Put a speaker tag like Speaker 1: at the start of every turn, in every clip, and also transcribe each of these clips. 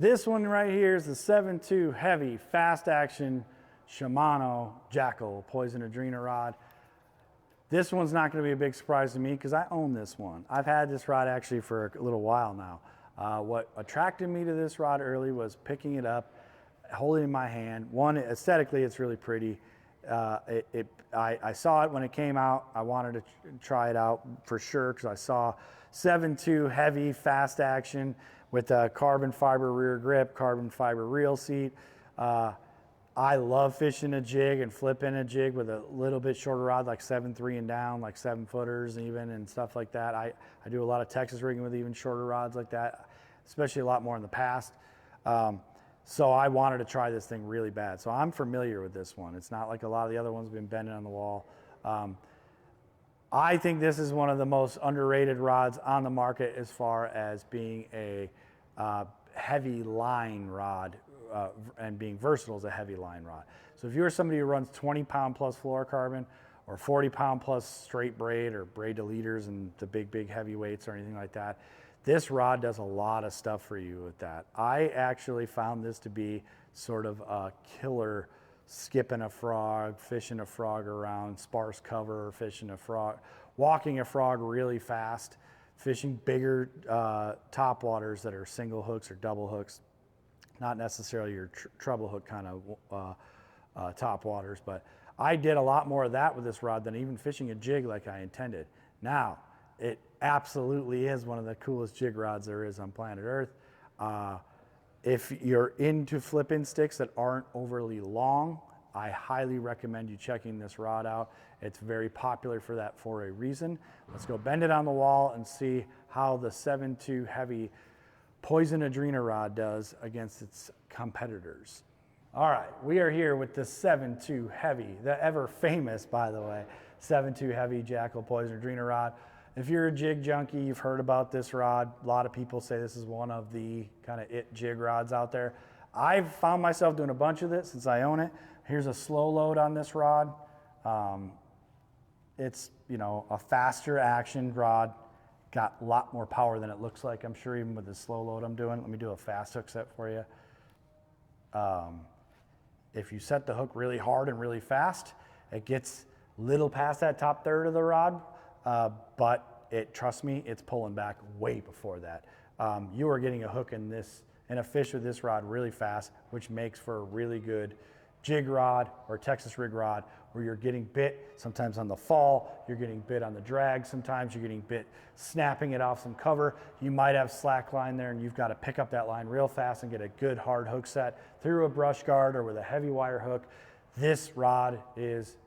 Speaker 1: This one right here is the 7.2 heavy, fast action Shimano Jackal Poison Adrena rod. This one's not going to be a big surprise to me because I own this one. I've had this rod actually for a little while now. What attracted me to this rod early was picking it up, holding it in my hand. One, aesthetically, it's really pretty. I saw it when it came out. I wanted to try it out for sure because I saw 7.2 heavy, fast action with a carbon fiber rear grip, carbon fiber reel seat. I love fishing a jig and flipping a jig with a little bit shorter rod, like 7.3 and down, like 7-footers even, and stuff like that. I do a lot of Texas rigging with even shorter rods like that, especially a lot more in the past. So I wanted to try this thing really bad. So I'm familiar with this one. It's not like a lot of the other ones have been bending on the wall. I think this is one of the most underrated rods on the market as far as being a heavy line rod and being versatile as a heavy line rod. So if you're somebody who runs 20-pound plus fluorocarbon or 40-pound plus straight braid or braid to leaders and the big heavy weights or anything like that, this rod does a lot of stuff for you with that. I actually found this to be sort of a killer skipping a frog, fishing a frog around sparse cover, fishing a frog, walking a frog really fast, fishing bigger top waters that are single hooks or double hooks, not necessarily your treble hook kind of top waters, but I did a lot more of that with this rod than even fishing a jig like I intended. Now, it absolutely is one of the coolest jig rods there is on planet Earth. If you're into flipping sticks that aren't overly long, I highly recommend you checking this rod out. It's very popular for that for a reason. Let's go bend it on the wall and see how the 7.2 heavy Poison Adrena rod does against its competitors. All right, we are here with the 7.2 heavy, the ever famous, by the way, 7.2 heavy Jackal Poison Adrena rod. If you're a jig junkie, you've heard about this rod. A lot of people say this is one of the kind of it jig rods out there. I've found myself doing a bunch of this since I own it. Here's a slow load on this rod. It's, you know, a faster action rod. Got a lot more power than it looks like, I'm sure, even with the slow load I'm doing. Let me do a fast hook set for you. If you set the hook really hard and really fast, it gets little past that top third of the rod, but trust me, it's pulling back way before that. You are getting a hook in a fish with this rod really fast, which makes for a really good jig rod or Texas rig rod where you're getting bit sometimes on the fall, you're getting bit on the drag, sometimes you're getting bit snapping it off some cover. You might have slack line there and you've got to pick up that line real fast and get a good hard hook set through a brush guard or with a heavy wire hook. This rod is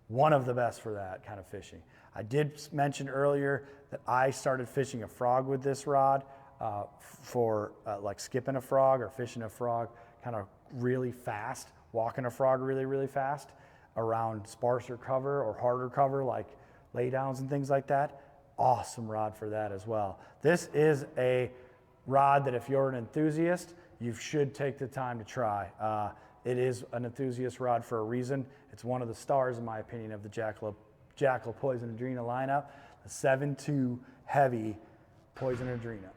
Speaker 1: one of the best for that kind of fishing. I did mention earlier that I started fishing a frog with this rod for like skipping a frog or fishing a frog kind of really fast, walking a frog really fast around sparser cover or harder cover like laydowns and things like that. Awesome rod for that as well. This is a rod that if you're an enthusiast, you should take the time to try. It is an enthusiast rod for a reason. It's one of the stars, in my opinion, of the Jackal Poison Adrena lineup, the 7.2 heavy Poison Adrena.